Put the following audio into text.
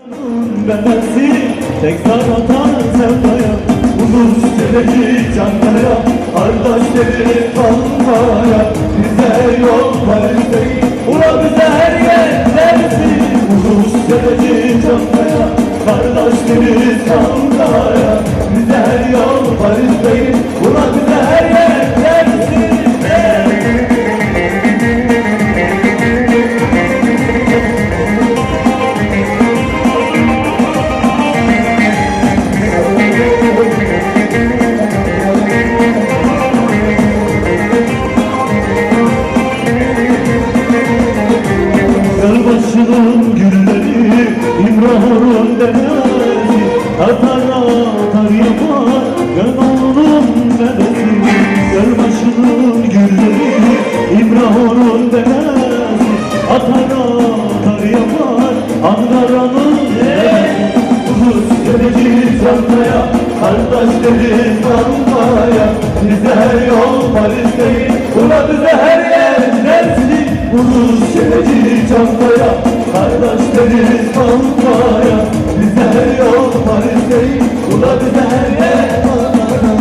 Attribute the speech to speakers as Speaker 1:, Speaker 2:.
Speaker 1: Bendensin tek saratan sevdaya, ulus geleci Çankaya, kardeşleri Kankaya. Bize yol Paris'teyiz, ula bize her yer neresi? Ulus geleci Çankaya, kardeşleri Kankaya. Bize her yol Paris'teyiz, ula bize her yer neresi? Gölbaşının gülleri, İmrahor'un denesi, atar atar yapar, Gönol'un dedesi. Gölbaşının gülleri, İmrahor'un denesi, atar atar yapar, Ankara'nın dedesi. Ulus geleci Çankaya, kardeşleri Kankaya. Bize her yol Paris'teyiz, ula bize her yer neresi? Ulus geleci Çankaya, kardeşleri Kankaya. Bize her yol Paris'teyiz, ula bize her yer Ankara.